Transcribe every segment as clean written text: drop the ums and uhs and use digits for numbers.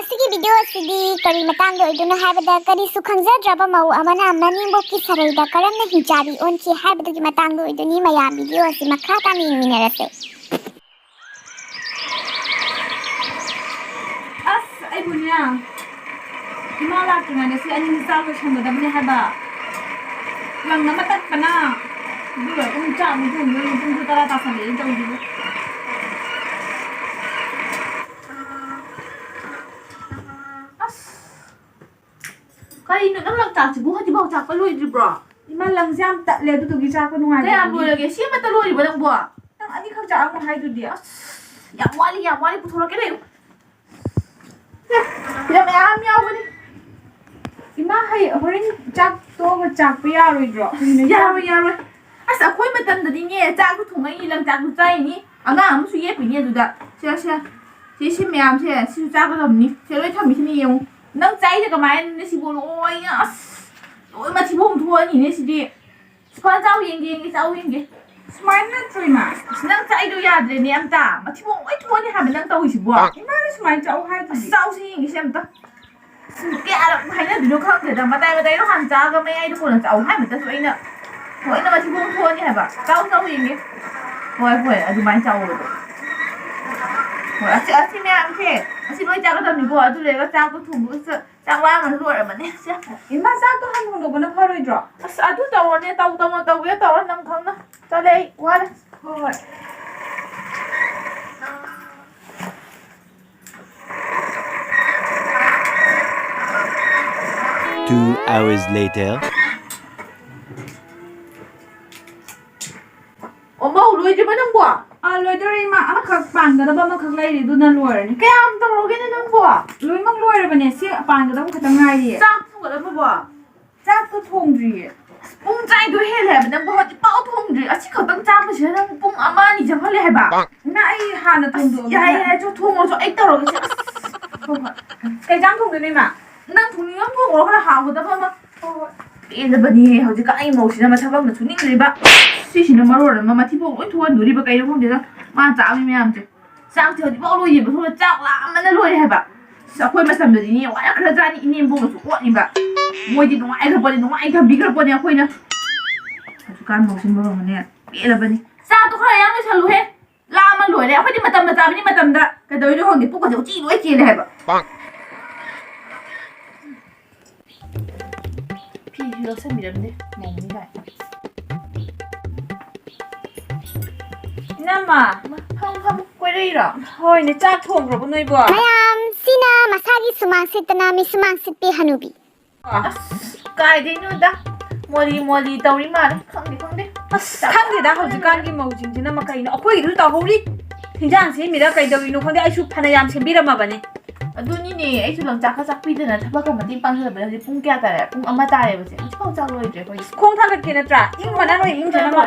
ꯃꯁꯤꯒꯤ ꯚꯤꯗꯤꯑꯣ ꯑꯁꯤꯗꯤ ꯀꯔꯤ ꯃꯇꯥꯡꯗ ꯑꯣꯏꯗꯣꯏꯅꯣ ꯍꯥꯏꯕꯗ ꯀꯔꯤꯁꯨ ꯈꯪꯖꯗ꯭ꯔꯕ ꯃꯧ ꯑꯃꯅ ꯃꯅꯦꯝꯕꯣꯛꯀꯤ ꯁꯔꯩꯗ ꯀꯔꯝꯅ ꯍꯤꯡꯆꯥꯕꯤ ꯑꯣꯟꯈꯤ ꯍꯥꯏꯕꯗꯨꯒꯤ ꯃꯇꯥꯡꯗ ꯑꯣꯏꯗꯣꯏꯅꯤ ꯃꯌꯥꯝ ꯚꯤꯗꯤꯑꯣ ꯑꯁꯤ ꯃꯈꯥ ꯇꯥꯅ ꯌꯦꯡꯃꯤꯟꯅꯔꯁꯦ ꯑꯁ ꯑꯩꯕꯨꯅꯦ ꯏꯃꯥ ꯂꯥꯛꯇ꯭ꯔꯤꯉꯩꯗ ꯁꯤ ꯑꯅꯤꯁꯤ ꯆꯥꯛ ꯂꯣꯏꯁꯟꯒꯗꯕꯅꯦ ꯍꯥꯏꯕ ꯂꯪ ꯑꯃ ꯇꯠꯄꯅ ꯑꯗꯨꯒ ꯑꯗꯨꯝ ꯆꯥꯛ ꯑꯃꯨꯛ ꯊꯣꯡꯗꯣꯏꯅꯤ ꯄꯨꯡꯁꯨ 10 ꯇꯥꯁꯜꯂꯛꯑꯦ ꯇꯧꯔꯤꯁꯤꯕꯨ ꯀꯔꯤꯅꯣ ꯅꯪ ꯂꯪꯆꯥꯛꯁꯤꯕꯨ ꯍꯧꯖꯤꯛꯐꯥꯎ ꯆꯥꯛꯄ ꯂꯣꯏꯗ꯭ꯔꯤꯕ꯭ꯔꯣ? 이마 ꯂꯪꯁꯦ ꯌꯥꯝ ꯇꯠꯂꯦ ꯑꯗꯨꯗꯨꯒꯤ ꯆꯥꯛꯄ ꯅꯨꯡꯉꯥꯏꯇꯦ ꯀꯌꯥꯝ ꯂꯣꯏꯔꯒꯦ? ꯁꯤ ꯑꯃꯠꯇ ꯂꯣꯏꯔꯤꯕ ꯅꯪꯕꯣ? ꯅꯪ ꯑꯅꯤꯈꯛ ꯆꯥꯛꯑꯝꯃꯣ ꯍꯥꯏꯗꯨꯗꯤ ꯌꯥꯝ ꯋꯥꯠꯂꯤ ꯄꯨꯊꯣꯔꯛꯀꯦ ꯂꯩꯌꯨ. ꯁꯤꯗ ꯃꯌꯥꯝ ꯌꯥꯎꯕꯅꯤ. 이마 ꯍꯣꯔꯦꯟ ꯆꯥꯛ ꯇꯣꯛꯑꯒ ꯆꯥꯛꯄ ꯌꯥꯔꯣꯏꯗ꯭ꯔꯣ? ꯌꯥꯔꯣꯏ. ꯑꯁ ꯑꯩꯈꯣꯏ ꯃꯇꯝꯗꯗꯤꯅꯦ ꯆꯥꯛꯁꯨ ꯊꯣꯡꯉꯛꯏꯅꯤ ꯂꯪꯆꯥꯛꯁꯨ ꯆꯥꯏꯅꯤ ꯑꯉꯥꯡ ꯑꯃꯁꯨ ꯌꯦꯞꯄꯤꯅꯤ ꯑꯗꯨꯗ ꯁꯤ ꯃꯌꯥꯝꯁꯦ ꯁꯤꯁꯨ ꯆꯥꯒꯗꯕꯅꯤ. ꯁꯤ ꯂꯣꯏ ꯊꯝꯃꯤꯁꯤꯅꯤ ꯌꯦꯡꯉꯨ. ꯅꯪ ꯆꯥꯏꯁꯦ ꯀꯃꯥꯏꯅ ꯁꯤꯕꯨ ꯂꯣꯏꯅ ꯂꯣꯏ ꯃꯊꯤꯕꯣꯡ ꯊꯣꯛꯑꯅꯤꯅꯦ ꯁꯤꯗꯤ. ꯐꯖꯅ ꯆꯥꯎ ꯌꯦꯡꯒꯦ ꯆꯥꯎ ꯌꯦꯡꯒꯦ. ꯁꯨꯃꯥꯏꯅ ꯅꯠꯇ꯭ꯔꯣ ꯏꯃꯥ? ꯅꯪ ꯆꯥꯏꯗꯣ ꯌꯥꯗ꯭ꯔꯦꯅꯦ ꯑꯝꯇ. ꯃꯊꯤꯕꯣꯡ ꯂꯣꯏ ꯊꯣꯛꯑꯅꯤ ꯍꯥꯏꯕ ꯅꯪ ꯇꯧꯔꯤꯁꯤꯕꯣ. 이마는 ꯁꯨꯃꯥꯏꯅ ꯆꯥꯎ ꯍꯥꯏꯗꯨꯗꯤ. ꯆꯥꯎꯁꯤ ꯌꯦꯡꯒꯦꯁꯦ ꯑꯝꯇ. ꯀꯌꯥꯔꯛ ꯍꯥꯏꯅꯗꯣꯏꯅꯣ ꯈꯪꯗꯦꯗ. ꯃꯇꯥꯏꯗꯣ ꯍꯥꯟꯅ ꯆꯥꯒ ꯃꯌꯥꯏꯗꯣ ꯀꯣꯟꯅ ꯆꯥꯎ ꯍꯥꯏꯕꯇꯁꯨ ꯑꯩꯅ ꯂꯣꯏꯅ ꯃꯊꯤꯕꯣꯡ ꯊꯣꯛꯑꯅꯤ ꯍꯥꯏꯕ. ꯆꯥꯎ ꯌꯦꯡꯒꯦ. ꯍꯣꯏ ꯑꯗꯨꯃꯥꯏꯅ ꯆꯥꯎꯕꯗꯣ. ꯍꯣꯏ ꯑꯁꯤ ꯃꯌꯥꯝꯁꯦ ꯑꯁꯤ ꯂꯣꯏ ꯆꯥꯒꯗꯕꯅꯤꯀꯣ. ꯑꯗꯨ ꯂꯩꯔꯒ ꯆꯥꯛꯇꯣ ꯊꯣꯡꯕꯒ ꯆꯥꯛ ꯂꯥꯝꯕꯅ ꯂꯣꯏꯔꯕꯅꯦ. 이마 ꯆꯥꯛꯇꯣ ꯍꯥꯟꯅ ꯊꯣꯡꯗꯣꯛꯄꯅ ꯐꯔꯣꯏꯗ꯭ꯔꯣ? ꯑꯁ ꯑꯗꯨ ꯇꯧꯔꯣꯅꯦ. ꯇꯧꯒꯦ ꯇꯧꯔꯣ ꯅꯪ ꯈꯪꯅ. ꯆꯠꯂꯦ ꯑꯩ ꯋꯥꯔꯦ. ꯍꯣꯏ. 2 hours later. ꯑꯃꯧ ꯂꯣꯏꯗ꯭ꯔꯤꯕ ꯅꯪꯕꯣ? ꯂꯣꯏꯗꯧꯔꯦ ꯏꯃꯥ ꯑꯃꯈꯛ ꯄꯥꯟꯒꯗꯕ ꯑꯃꯈꯛ ꯂꯩꯔꯤ ꯑꯗꯨꯅ ꯂꯣꯏꯔꯅꯤ. ꯀꯌꯥꯝ ꯇꯧꯔꯒꯦꯅꯦ ꯅꯪꯕꯣ? ꯂꯣꯏꯅꯃꯛ ꯂꯣꯏꯔꯕꯅꯦ. ꯁꯤ ꯄꯥꯟꯒꯗꯕ ꯈꯛꯇꯪ ꯉꯥꯏꯔꯤꯌꯦ. ꯆꯥꯛ ꯊꯣꯡꯒꯗꯕꯕꯣ? ꯆꯥꯛꯇꯣ ꯊꯣꯡꯗ꯭ꯔꯤꯌꯦ. ꯄꯨꯡ ꯇꯔꯥꯅꯤꯊꯣꯏ ꯍꯦꯜꯂꯦ ꯍꯥꯏꯕ ꯅꯪꯕꯨ ꯍꯧꯖꯤꯛꯐꯥꯎ ꯊꯣꯡꯗ꯭ꯔꯤ. ꯑꯁꯤ ꯈꯛꯇꯪ ꯆꯥꯕꯁꯤꯗ ꯅꯪ ꯄꯨꯡ 1 2 ꯆꯪꯍꯜꯂꯦ ꯍꯥꯏꯕ. ꯏꯃꯥ ꯑꯩ ꯍꯥꯟꯅ ꯊꯣꯡꯗꯣꯛꯑꯒꯦ. ꯌꯥꯏ ꯊꯣꯡꯉꯁꯨ ꯑꯩ ꯇꯧꯔꯒꯦ. ꯍꯣꯏ. ꯀꯩ ꯏꯟꯖꯥꯡ ꯊꯣꯡꯗꯣꯏꯅꯣ ꯏꯃꯥ? ꯅꯪ ꯊꯣꯡꯅꯤꯡꯉ ꯊꯣꯡꯉꯨꯔꯣ ꯈꯔ ꯍꯥꯎꯒꯗꯕ ꯑꯃ. ꯍꯣꯏ. ꯄꯦꯟꯗꯕꯅꯤ ꯍꯧꯖꯤꯛꯀꯥꯟ ꯑꯩ ꯃꯧꯁꯤꯅ ꯃꯊꯕꯛ ꯑꯃ ꯁꯨꯅꯤꯡꯗ꯭ꯔꯤꯕ. ꯁꯤꯁꯤꯅ ꯃꯔꯣꯜ ꯑꯃ ꯃꯊꯤꯕꯣꯡ ꯂꯣꯏ ꯊꯣꯛꯍꯟꯗꯣꯔꯤꯕ ꯀꯩꯅꯣ ꯈꯪꯗꯦꯗ. ꯃꯥꯅ ꯆꯥꯛꯑꯝꯃꯤ ꯃꯌꯥꯝꯁꯦ. ꯆꯥꯛꯁꯦ ꯍꯧꯖꯤꯛꯐꯥꯎ ꯂꯣꯏꯌꯦꯕ. ꯁꯣꯝꯗ ꯆꯥꯛ ꯂꯥꯝꯕꯅ ꯂꯣꯏꯔꯦ ꯍꯥꯏꯕ. ꯑꯩꯈꯣꯏ ꯃꯇꯝꯗꯗꯤꯅꯦ ꯋꯥꯔꯛꯈ꯭ꯔꯖꯥꯠꯅꯤ. ꯏꯅꯦꯝꯕꯣꯛꯅꯁꯨ ꯑꯣꯠꯂꯤꯕ. ꯃꯣꯏꯗꯤ ꯅꯨꯡꯉꯥꯏ ꯊꯝꯕꯤꯈ꯭ꯔꯄꯣꯠꯅꯦ ꯑꯩꯈꯣꯏꯅ. ꯍꯧꯖꯤꯛꯀꯥꯟ ꯃꯧꯁꯤꯟ ꯃꯔꯣꯜ ꯑꯃꯅꯦ ꯄꯦꯜꯂꯕꯅꯤ. ꯆꯥꯛꯇꯣ ꯈꯔ ꯌꯥꯝ ꯂꯣꯏꯁꯜꯂꯨꯍꯦ. ꯂꯥꯝꯃ ꯂꯣꯏꯔꯦ. ꯑꯩꯈꯣꯏꯗꯤ ꯃꯇꯝꯗ ꯆꯥꯕꯅꯤ ꯃꯇꯝꯗ. ꯀꯩꯗꯧꯔꯤꯅꯣ ꯈꯪꯗꯦ ꯄꯨꯛꯀꯁꯦ ꯎꯆꯤ ꯂꯣꯏ ꯆꯦꯜꯂꯦ ꯍꯥꯏꯕ. ꯐꯤꯁꯨ ꯂꯧꯁꯟꯕꯤꯔꯝꯗꯦ ꯃꯧꯅꯤ ꯀꯥꯏꯅ. 이나마. ꯐꯝ ꯀꯣꯏꯔꯛꯏꯔꯣ? ꯍꯣꯏꯅꯦ ꯆꯥꯛ ꯊꯣꯡꯈ꯭ꯔꯕ ꯅꯣꯏꯕꯣ? ꯃꯌꯥꯝꯁꯤꯅ ꯃꯁꯥꯒꯤ ꯁꯨꯃꯥꯡ ꯁꯤꯠꯇꯅ ꯃꯤꯁꯨꯃꯥꯡ ꯁꯤꯠꯄꯤ ꯍꯅꯨꯕꯤ ꯑꯁ ꯀꯥꯏꯗꯩꯅꯣꯗ ꯃꯣꯂꯤ ꯇꯧꯔꯤ ꯃꯥꯜꯂꯦ. ꯈꯪꯗꯦ. ꯑꯁ ꯈꯪꯗꯦꯗ ꯍꯧꯖꯤꯛꯀꯥꯟꯒꯤ ꯃꯧꯁꯤꯡꯁꯤꯅ ꯀꯩꯅꯣ ꯑꯩꯈꯣꯏꯒꯤꯁꯨ ꯇꯧꯍꯧꯔꯤ. ꯍꯤꯟꯖꯥꯡ ꯁꯦꯝꯃꯤꯔ ꯀꯩꯗꯧꯔꯤꯅꯣ ꯈꯪꯗꯦ ꯑꯩꯁꯨ ꯐꯅꯌꯥꯝ ꯁꯦꯝꯕꯤꯔꯝꯃꯕꯅꯦ. ꯑꯗꯨꯅꯤꯅꯦ ꯑꯩꯁꯨ ꯂꯪꯆꯥꯛꯀ ꯆꯥꯛꯄꯤꯗꯅ ꯊꯕꯛꯀ ꯃꯇꯦꯡ ꯄꯥꯡꯖꯕꯅꯦ. ꯍꯧꯖꯤꯛ ꯄꯨꯡ ꯀꯌꯥ ꯇꯥꯔꯦ? ꯄꯨꯡ 1 ꯇꯥꯔꯦꯕꯁꯦ. ꯍꯧꯖꯤꯛꯐꯥꯎ ꯆꯥꯛ ꯂꯣꯏꯗ꯭ꯔꯦ ꯑꯩꯈꯣꯏꯒꯤ. ꯈꯣꯡ ꯊꯥꯡꯒꯠꯀꯦ ꯅꯠꯇ꯭ꯔꯥ? ꯏꯪꯕꯅ ꯅꯣꯏ ꯏꯪꯖꯅꯕ.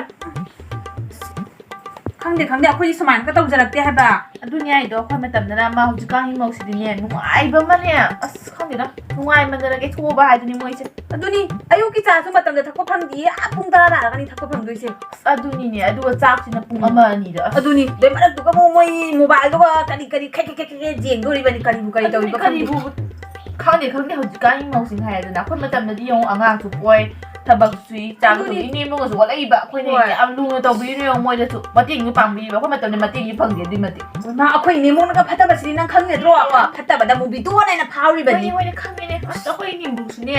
ꯈꯪꯗꯦ ꯑꯩꯈꯣꯏꯗꯤ ꯁꯨꯃꯥꯏꯅꯒ ꯇꯧꯖꯔꯛꯇꯦ ꯍꯥꯏꯕ. ꯑꯗꯨꯅꯦ ꯍꯥꯏꯗꯣ ꯑꯩꯈꯣꯏ ꯃꯇꯝꯗꯅ ꯑꯃ ꯍꯧꯖꯤꯛꯀꯥꯟꯒꯤ ꯃꯧꯁꯤꯗꯤꯅꯦ ꯅꯨꯡꯉꯥꯏꯕ ꯑꯃꯅꯦ. ꯑꯁ ꯈꯪꯗꯦꯗ ꯅꯨꯡꯉꯥꯏꯃꯟꯗꯅ ꯀꯩꯊꯣꯛꯑꯕ ꯍꯥꯏꯗꯨꯅꯤ ꯃꯣꯏꯁꯦ. ꯑꯗꯨꯅꯤ ꯑꯌꯨꯛꯀꯤ ꯆꯥꯁꯨ ꯃꯇꯝꯗ ꯊꯛꯄ ꯐꯪꯗꯤꯌꯦ. ꯄꯨꯡ 10 ꯇꯥꯔꯒꯅꯤ ꯊꯛꯄ ꯐꯪꯗꯣꯏꯁꯦ. ꯑꯁ ꯑꯗꯨꯅꯤꯅꯦ. ꯑꯗꯨꯒ ꯆꯥꯛꯁꯤꯅ ꯄꯨꯡ 1 2ꯗ. ꯑꯗꯨꯅꯤ ꯑꯗꯩ ꯃꯔꯛꯇꯨꯒ ꯃꯣꯏ ꯃꯣꯕꯥꯏꯜꯗꯨꯒ ꯀꯔꯤ ꯌꯦꯡꯗꯣꯔꯤꯕꯅꯤ. ꯀꯔꯤꯕꯨ ꯇꯧꯔꯤꯕ ꯈꯪꯗꯦ. ꯈꯪꯗꯦ ꯍꯧꯖꯤꯛꯀꯥꯟꯒꯤ ꯃꯧꯁꯤꯡ ꯍꯥꯏꯔꯦꯗꯅ. ꯑꯩꯈꯣꯏ ꯃꯇꯝꯗꯗꯤ ꯌꯦꯡꯉꯨ ꯑꯉꯥꯡꯁꯨ ꯄꯣꯛꯏ ꯊꯕꯛ ꯁꯨꯏ ꯆꯥꯛ ꯊꯣꯡꯏ. ꯏꯅꯦꯝꯕꯣꯛꯅꯁꯨ ꯋꯥꯠꯂꯛꯏꯕ. ꯑꯩꯈꯣꯏꯅ ꯌꯥꯝ ꯂꯨꯅ ꯇꯧꯕꯤꯔꯤꯅꯣ ꯌꯦꯡꯉꯨ ꯃꯣꯏꯗꯁꯨ ꯃꯇꯦꯡꯁꯨ ꯄꯥꯡꯕꯤꯔꯤꯕ. ꯑꯩꯈꯣꯏ ꯃꯇꯝꯗ ꯃꯇꯦꯡꯁꯨ ꯐꯪꯗꯦ ꯑꯗꯨꯏ ꯃꯇꯤꯛ. ꯑꯩꯈꯣꯏ ꯏꯅꯦꯝꯕꯣꯛꯅꯒ ꯐꯠꯇꯕꯁꯤꯗꯤ ꯅꯪ ꯈꯪꯒꯗ꯭ꯔꯣ? ꯐꯠꯇꯕꯗ ꯃꯨꯕꯤꯗꯣꯟ ꯍꯥꯏꯅ ꯐꯥꯎꯔꯤꯕꯅꯤ. ꯍꯣꯏꯅꯦ ꯈꯪꯉꯦꯅꯦ. ꯑꯁ ꯑꯩꯈꯣꯏ ꯏꯅꯦꯝꯕꯣꯛꯁꯨꯅꯦ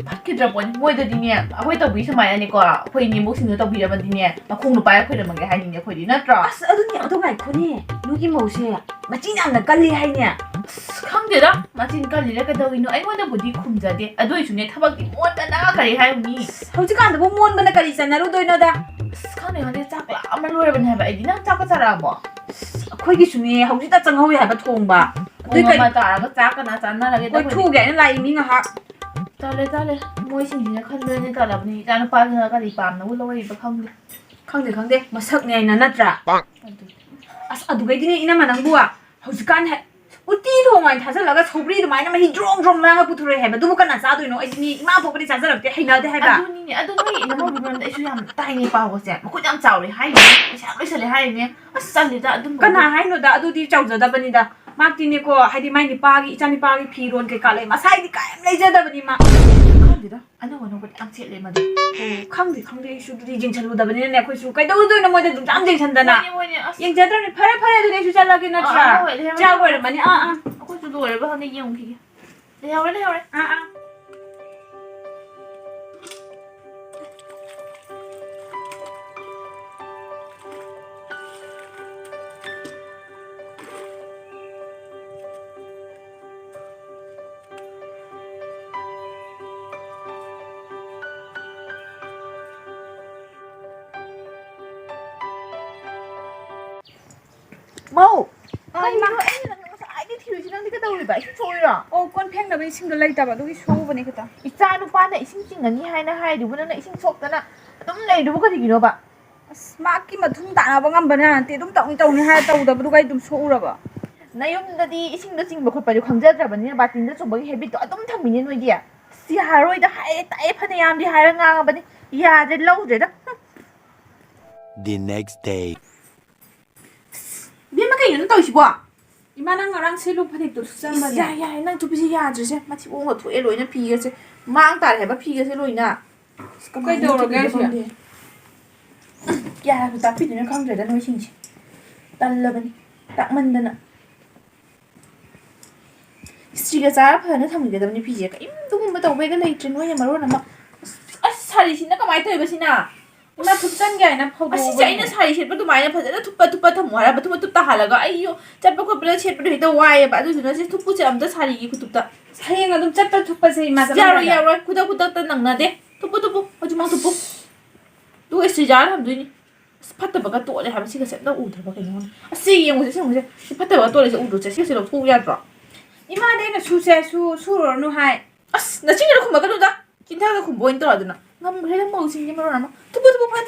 ꯐꯠꯈꯤꯗ꯭ꯔ ꯄꯣꯠꯅꯤ. ꯃꯣꯏꯗꯗꯤꯅꯦ ꯑꯩꯈꯣꯏ ꯇꯧꯕꯤ ꯁꯨꯃꯥꯏꯅꯅꯦꯀꯣ ꯑꯩꯈꯣꯏ ꯏꯅꯦꯝꯕꯣꯛꯁꯤꯡꯅ ꯇꯧꯕꯤꯔꯕꯗꯤꯅꯦ ꯃꯈꯣꯡꯗꯣ ꯄꯥꯏꯔ ꯈꯣꯏꯔꯝꯃꯒꯦ ꯍꯥꯏꯅꯤꯡꯉꯦ ꯑꯩꯈꯣꯏꯗꯤ ꯅꯠꯇ꯭ꯔꯣ? ꯑꯁ ꯑꯗꯨꯅꯤ ꯑꯗꯨ ꯉꯥꯏꯈꯣꯅꯦ. ꯅꯣꯏꯒꯤ ꯃꯧꯁꯦ ꯃꯆꯤꯟ ꯌꯥꯝꯅ ꯀꯜꯂꯤ ꯍꯥꯏꯅꯦ. ꯑꯁ ꯈꯪꯗꯦꯗ ꯃꯆꯤꯟ ꯀꯜꯂꯤꯔ ꯀꯩꯗꯧꯔꯤꯅꯣ ꯑꯩꯉꯣꯟꯗꯕꯨꯗꯤ ꯈꯨꯝꯖꯗꯦ. ꯑꯗꯨꯏꯁꯨꯅꯦ ꯊꯕꯛꯇꯤ ꯃꯣꯟꯗꯅ ꯀꯔꯤ ꯍꯥꯏꯔꯨꯅꯤ. ꯍꯧꯖꯤꯛꯀꯥꯟꯗꯕꯨ ꯃꯣꯟꯕꯅ ꯀꯔꯤ ꯆꯟꯅꯔꯨꯗꯣꯏꯅꯣꯗ? ꯑꯁ ꯈꯪꯗꯦ ꯆꯥꯛ ꯂꯥꯝꯕꯅ ꯂꯣꯏꯔꯕꯅꯦ ꯍꯥꯏꯕ ꯑꯩꯗꯤ. ꯅꯪ ꯆꯥꯛꯀ ꯆꯥꯔꯛꯑꯕꯣ? ꯑꯩꯈꯣꯏꯒꯤꯁꯨꯅꯦ ꯍꯧꯖꯤꯛꯇ ꯆꯪꯍꯧꯋꯤ ꯍꯥꯏꯕ ꯊꯣꯡꯕ. ꯄꯨꯡ 1 ꯇꯥꯔꯒ ꯆꯥꯛꯀꯅ ꯆꯥꯟꯅꯔꯒꯦ. ꯑꯩꯈꯣꯏ ꯊꯨꯒꯦ ꯍꯥꯏꯅ ꯂꯥꯛꯏꯅꯤ ꯉꯥꯏꯍꯥꯛ. ꯇꯜꯂꯦ ꯃꯣꯏꯁꯤꯡꯁꯤꯅ ꯈꯟꯕꯗꯗꯤ ꯇꯜꯂꯕꯅꯤ. ꯏꯆꯥꯅꯨꯄꯥꯁꯤꯅ ꯀꯔꯤ ꯄꯥꯝꯅꯕꯨ ꯂꯧꯔꯛꯏꯕ ꯈꯪꯗꯦ ꯃꯁꯛꯅꯦ ꯍꯥꯏꯅ ꯅꯠꯇ꯭ꯔꯥ? ꯑꯁ ꯑꯗꯨꯒꯩꯗꯤꯅꯦ ꯏꯅꯝꯃ ꯅꯪꯕꯨ ꯍꯧꯖꯤꯛꯀꯥꯟ ꯎꯇꯤ ꯊꯣꯡꯉꯥꯏꯅ ꯊꯥꯖꯤꯜꯂꯒ ꯁꯧꯒ꯭ꯔꯤ ꯑꯗꯨꯃꯥꯏꯅ ꯃꯍꯤ ꯗ꯭ꯔꯣꯡ ꯉꯥꯡꯉ ꯄꯨꯊꯣꯔꯛꯑꯦ ꯍꯥꯏꯕ. ꯑꯗꯨꯕꯨ ꯀꯅꯥ ꯆꯥꯗꯣꯏꯅꯣ? ꯑꯩꯗꯤꯅꯤ ꯏꯃꯥ ꯄꯣꯛꯄꯗꯤ ꯆꯥꯖꯔꯛꯇꯦ ꯍꯩꯅꯗꯦ ꯍꯥꯏꯕ. ꯑꯗꯨꯅꯤꯅꯦ. ꯑꯗꯨ ꯅꯣꯏ ꯏꯅꯝꯃꯒꯤ ꯃꯔꯝꯗ ꯑꯩꯁꯨ ꯌꯥꯝ ꯇꯥꯏꯅꯦ ꯄꯥꯎꯒꯁꯦ. ꯃꯈꯨꯠ ꯌꯥꯝ ꯆꯥꯎꯔꯦ ꯍꯥꯏꯔꯤꯅꯦ. ꯄꯩꯁꯥ ꯌꯥꯝ ꯂꯣꯏꯁꯜꯂꯦ ꯍꯥꯏꯔꯤꯅꯦ. ꯑꯁ ꯆꯜꯂꯤꯗ ꯑꯗꯨꯝ. ꯀꯅꯥ ꯍꯥꯏꯅꯣꯗ? ꯑꯗꯨꯗꯤ ꯆꯥꯎꯖꯗꯕꯅꯤꯗ. ꯃꯥꯛꯇꯤꯅꯦꯀꯣ ꯍꯥꯏꯗꯤ ꯃꯥꯏ ꯅꯤꯄꯥꯒꯤ ꯏꯆꯥ ꯅꯤꯄꯥꯒꯤ ꯐꯤꯔꯣꯟ ꯀꯩꯀꯥ ꯂꯩ ꯃꯁꯥꯏꯗꯤ ꯀꯥꯏꯝ ꯂꯩꯖꯗꯕꯅꯤ ꯃꯥ ꯈꯪꯗꯦꯗ ꯑꯅꯧ ꯑꯅꯧꯕꯗꯤ ꯌꯥꯝ ꯁꯦꯠꯂꯦ ꯃꯗꯨ ꯈꯪꯗꯦ ꯑꯩꯁꯨ ꯑꯗꯨꯗꯤ ꯌꯦꯡꯁꯜꯂꯨꯗꯕꯅꯤꯅꯅꯦ ꯑꯩꯈꯣꯏꯁꯨ ꯀꯩꯗꯧꯗꯣꯏꯅꯣ ꯃꯣꯏꯗ ꯑꯗꯨꯝ ꯌꯥꯝ ꯌꯦꯡꯁꯟꯗꯅ ꯍꯣꯏꯅꯦ ꯑꯁ ꯌꯦꯡꯖꯗ꯭ꯔꯕꯅꯤ ꯐꯔꯦ ꯑꯗꯨꯗꯤ ꯑꯩꯁꯨ ꯆꯠꯂꯒꯦ ꯅꯠꯇ꯭ꯔꯥ ꯆꯥꯛ ꯑꯣꯏꯔꯝꯃꯅꯤ ꯑꯩꯈꯣꯏꯁꯨ ꯂꯣꯏꯔꯕ ꯈꯪꯗꯦ ꯌꯦꯡꯉꯨꯈꯤꯒꯦ ꯂꯩꯍꯧꯔꯦ ꯃꯧ ꯀꯩꯅꯣ ꯑꯩꯅ ꯅꯪ ꯉꯁꯥꯏꯗꯤ ꯊꯤꯔꯨꯏꯁꯤ ꯅꯪꯗꯤ ꯀꯩꯗꯧꯔꯤꯕ ꯏꯁꯤꯡ ꯁꯣꯛꯏꯔꯣ ꯑꯣ ꯀꯣꯟ ꯐꯦꯡꯅꯕ ꯏꯁꯤꯡꯗꯣ ꯂꯩꯇꯕ ꯑꯗꯨꯒꯤ ꯁꯨꯕꯅꯦ ꯈꯤꯇ ꯏꯆꯥ ꯅꯨꯄꯥꯅ ꯏꯁꯤꯡ ꯆꯤꯡꯒꯅꯤ ꯍꯥꯏꯅ ꯍꯥꯏꯗꯨꯕꯨ ꯅꯪꯅ ꯏꯁꯤꯡ ꯁꯣꯛꯇꯅ ꯑꯗꯨꯝ ꯂꯩꯗꯨꯕꯨ ꯀꯔꯤꯒꯤꯅꯣꯕ ꯑꯁ ꯃꯥꯛꯀꯤ ꯃꯊꯨꯝ ꯇꯥꯅꯕ ꯉꯝꯕꯅꯦ ꯅꯠꯇꯦ ꯑꯗꯨꯝ ꯇꯧꯅꯤ ꯍꯥꯏꯔ ꯇꯧꯗꯕꯗꯨꯒ ꯑꯩ ꯑꯗꯨꯝ ꯁꯣꯛꯎꯔꯕ ꯅꯌꯨꯝꯗꯗꯤ ꯏꯁꯤꯡꯗꯣ ꯆꯤꯡꯕ ꯈꯣꯠꯄꯗꯣ ꯈꯪꯖꯗ꯭ꯔꯕꯅꯤꯅ ꯕꯥꯇꯤꯟꯗ ꯆꯨꯝꯕꯒꯤ ꯍꯦꯕꯤꯠꯇꯣ ꯑꯗꯨꯝ ꯊꯝꯃꯤꯅꯦ ꯅꯣꯏꯗꯤ ꯑꯁ ꯌꯥꯔꯔꯣꯏꯗ ꯍꯥꯏꯔꯦ ꯇꯥꯛꯑꯦ ꯐꯅꯌꯥꯝꯗꯤ ꯍꯥꯏꯔ ꯉꯥꯡꯉꯕꯅꯤ ꯌꯥꯗ꯭ꯔꯦ ꯂꯧꯗ꯭ꯔꯦꯗ The next day. ꯕꯦꯝꯃ ꯀꯩꯅꯣ ꯇꯧꯔꯤꯁꯤꯕꯣ ꯏꯃꯥ ꯅꯪ ꯉꯔꯥꯡ ꯁꯦꯠꯂꯨ ꯐꯅꯦꯛꯇꯣ ꯁꯨꯆꯟꯕꯅꯦ ꯌꯥꯔꯦ ꯅꯪ ꯊꯨꯞꯄꯤꯁꯤ ꯌꯥꯗ꯭ꯔꯤꯁꯦ ꯃꯊꯤ ꯃꯣꯡꯒ ꯊꯣꯛꯑꯦ ꯂꯣꯏꯅ ꯐꯤꯒꯁꯦ ꯃꯥꯡ ꯇꯥꯔꯦ ꯍꯥꯏꯕ ꯐꯤꯒꯁꯦ ꯂꯣꯏꯅ ꯀꯩꯗꯧꯔꯒꯦ ꯍꯥꯏꯁꯦ? ꯈꯪꯗꯦ ꯀꯌꯥꯕꯨ ꯇꯥꯛꯄꯤꯗꯣꯏꯅꯣ ꯈꯪꯗ꯭ꯔꯦꯗ ꯅꯣꯏꯁꯤꯡꯁꯦ ꯇꯜꯂꯕꯅꯤ ꯇꯥꯛꯃꯟꯗꯅ ꯏꯁꯇ꯭ꯔꯤꯒ ꯆꯥꯔ ꯐꯖꯅ ꯊꯝꯒꯗꯕꯅꯤ ꯐꯤꯁꯦ ꯀꯔꯤꯝꯇꯒꯨꯝꯕ ꯇꯧꯕꯩꯒ ꯂꯩꯇ꯭ꯔꯦ ꯅꯣꯏꯅ ꯃꯔꯣꯟ ꯑꯃ ꯑꯁ ꯁꯥꯔꯤꯁꯤꯅ ꯀꯃꯥꯏꯅ ꯇꯧꯏꯕ ꯁꯤꯅ ꯏꯃꯥ ꯊꯨꯞꯆꯟꯒꯦ ꯍꯥꯏꯅ ꯑꯁꯤꯁꯦ ꯐꯧꯗꯣꯛꯑꯕꯅꯦ ꯑꯩꯅ ꯁꯥꯔꯤ ꯁꯦꯠꯄ ꯑꯗꯨꯃꯥꯏꯅ ꯐꯖꯅ ꯊꯨꯞꯄ ꯊꯝꯃꯣ ꯍꯥꯏꯔꯕ ꯊꯨꯞ ꯇꯥꯍꯜꯂꯒ ꯑꯩ ꯆꯠꯄ ꯈꯣꯠꯄꯗ ꯁꯦꯠꯄꯗꯣ ꯍꯦꯛꯇ ꯋꯥꯏꯑꯦꯕ ꯑꯗꯨꯗꯨꯅ ꯁꯤ ꯊꯨꯞꯄꯨꯁꯦ ꯑꯝꯇ ꯁꯥꯔꯤꯒꯤ ꯈꯨꯇꯨꯞꯇ ꯍꯌꯦꯡ ꯑꯗꯨꯝ ꯆꯠꯄ ꯊꯨꯞꯄꯁꯦ ꯏꯃꯥ ꯌꯥꯔꯣꯏ ꯈꯨꯗꯛꯇ ꯅꯪꯅꯗꯦ ꯊꯨꯞꯄꯨ ꯍꯧꯖꯤꯛꯃꯛ ꯊꯨꯞꯄꯨ ꯑꯗꯨꯒ ꯏꯁꯇ꯭ꯔꯤ ꯖꯥꯔ ꯊꯝꯗꯣꯏꯅꯤ ꯑꯁ ꯐꯠꯇꯕꯒ ꯇꯣꯠꯂꯦ ꯍꯥꯏꯕ ꯁꯤꯒꯁꯦ ꯑꯝꯇ ꯎꯗ꯭ꯔꯕ ꯀꯩꯅꯣ ꯑꯁ ꯁꯤ ꯌꯦꯡꯉꯨꯁꯦ ꯁꯤ ꯐꯠꯇꯕꯒ ꯇꯣꯠꯂꯤꯁꯦ ꯎꯗ꯭ꯔꯣꯁꯦ ꯁꯤꯒꯁꯦ ꯂꯧꯊꯣꯛꯎ ꯌꯥꯗ꯭ꯔꯣ 이마한테 수로는 하이. ꯑꯁ ꯅꯆꯤꯟꯒꯤꯗꯣ ꯈꯨꯝꯃꯛꯀꯅꯨꯗ ꯆꯤꯟꯊꯥꯒ ꯈꯨꯝꯕ ꯑꯣꯏꯅ ꯇꯧꯔꯗꯅ ꯉꯝꯈ꯭ꯔꯦꯗ ꯃꯧꯁꯤꯡꯁꯦ ꯃꯔꯣꯟ ꯑꯃ ꯊꯨꯞꯄꯨ ꯐꯖꯅ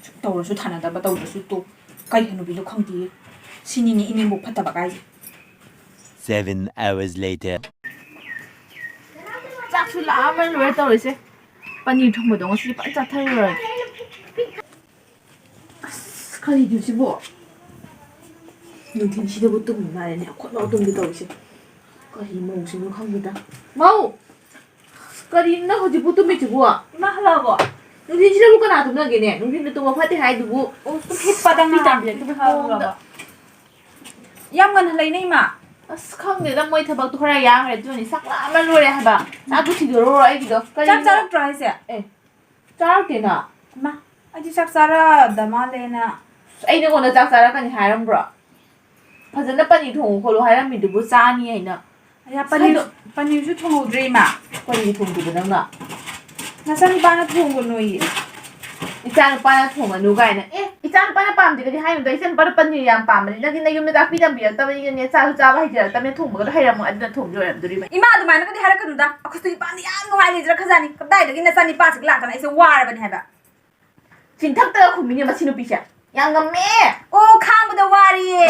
ꯊꯨꯞꯄꯨꯇꯧꯔꯁꯨ ꯊꯥꯅꯗꯕ ꯇꯧꯗ꯭ꯔꯁꯨ ꯇꯣ ꯀꯩ ꯍꯅꯨꯕꯤꯅꯣ ꯈꯪꯗꯦ ꯁꯤꯅꯤꯅꯦ 이내목 ꯐꯠꯇꯕ ꯀꯥꯏꯁꯦ 7 hours later. ꯆꯥꯛꯁꯨ ꯂꯥꯝꯃ ꯂꯣꯏꯔꯦ ꯇꯧꯔꯤꯁꯦ ꯄꯅꯤꯔ ꯊꯣꯡꯕꯗꯣ ꯉꯁꯤꯗꯤ ꯐꯖꯅ ꯆꯥꯊꯔꯨꯔꯒꯦ ꯑꯁ ꯀꯔꯤꯅꯣ ꯁꯤꯕꯣ ꯅꯨꯡꯊꯤꯟꯁꯤꯗꯕꯨ ꯇꯨꯝꯃꯤ ꯃꯥꯜꯂꯦꯅꯦ ꯑꯩꯈꯣꯏ ꯇꯨꯝꯒꯦ ꯇꯧꯔꯤꯁꯦ ꯀꯔꯤ ꯃꯧꯁꯤꯅꯣ ꯈꯪꯗꯦꯗ ꯃꯧ ꯀꯔꯤꯅꯣ ꯅꯪ ꯍꯧꯖꯤꯛꯄꯨ ꯇꯨꯝꯃꯤꯁꯤꯕꯣ 이마 하려고. ꯅꯨꯡꯊꯤꯟꯁꯤꯗꯕꯨ ꯀꯅꯥ ꯇꯨꯝꯅꯒꯦꯅꯦ ꯅꯨꯡꯊꯤꯟꯗ ꯇꯨꯝꯕ ꯐꯠꯇꯦ ꯍꯥꯏꯗꯨꯕꯨ 좀 햇바닥 나비야 하려고. 얌간 할래 이마. ꯑꯁ ꯈꯪꯗꯦꯗ ꯃꯣꯏ ꯊꯕꯛꯇꯣ ꯈꯔ ꯌꯥꯡꯈ꯭ꯔꯦ ꯑꯗꯨꯅꯤ ꯆꯥꯛ ꯂꯥꯝꯅ ꯂꯣꯏꯔꯦ ꯍꯥꯏꯕ ꯆꯥꯛꯇꯣ ꯊꯤꯗꯣꯔꯣ ꯑꯩꯒꯤꯗꯣ 짝 짜릅죠 하이세. ꯆꯥꯔꯛꯇꯦꯅ 이마. 아직 짝 짜라 다말레나. ꯑꯩ ꯅꯉꯣꯟꯗ ꯆꯥꯛ ꯆꯥꯔꯛꯀꯅꯤ ꯍꯥꯏꯔꯝꯕ꯭ꯔꯣ ꯐꯖꯅ ꯄꯅꯤꯔ ꯊꯣꯡꯉꯨ ꯈꯣꯠꯂꯨ ꯍꯥꯏꯔꯝꯃꯤꯗꯨꯕꯨ ꯆꯥꯅꯤ ꯍꯥꯏꯅ 야 빠니주 통오드레 이마. ꯀꯔꯤꯒꯤ ꯊꯣꯡꯗꯨꯕ ꯅꯪꯅ 나산이 바나 통고 노이. ꯏꯆꯥ ꯅꯨꯄꯥꯅ ꯊꯣꯡꯉꯅꯨ ꯀꯥꯏꯅ ꯏꯆꯥ ꯅꯨꯄꯥꯅ ꯄꯥꯝꯗ꯭ꯔꯒꯗꯤ ꯍꯥꯏꯅꯨꯗ ꯏꯆꯥ ꯅꯨꯄꯥꯅ ꯄꯅꯤꯔ ꯌꯥꯝ ꯄꯥꯝꯕꯅꯤ ꯅꯪꯗꯤ ꯅꯌꯨꯝꯗ ꯇꯥꯛꯄꯤ ꯇꯝꯕꯤꯔꯛꯇꯕꯅꯤꯅꯅꯦ ꯆꯥꯁꯨ ꯆꯥꯕ ꯍꯩꯖꯔꯛꯇꯕꯅꯤꯅ ꯊꯣꯡꯕꯒꯗꯣ ꯍꯩꯔꯝꯃꯣꯏ ꯑꯗꯨꯅ ꯊꯣꯡꯕ ꯑꯣꯏꯔꯝꯗꯣꯔꯤꯕ 이마 ꯑꯗꯨꯃꯥꯏꯅ ꯀꯗꯤ 하라카누다. 아쿠스도 이빠니 양 누아이리즈라 카자니. ꯀꯗꯥꯏꯗꯒꯤ ꯅꯆꯥꯅꯤ ꯄꯥꯁꯤꯛ ꯂꯥꯛꯇꯅ ꯑꯩꯁꯦ ꯋꯥꯔꯕꯅꯤ ꯍꯥꯏꯕ. ꯆꯤꯟꯊꯛꯇꯒ ꯈꯨꯝꯃꯤꯅꯦ ꯃꯁꯤ ꯅꯨꯄꯤꯁꯦ ꯌꯥꯝ ꯉꯝꯃꯦ ꯑꯣ ꯈꯥꯡꯕꯗ ꯋꯥꯔꯤꯌꯦ.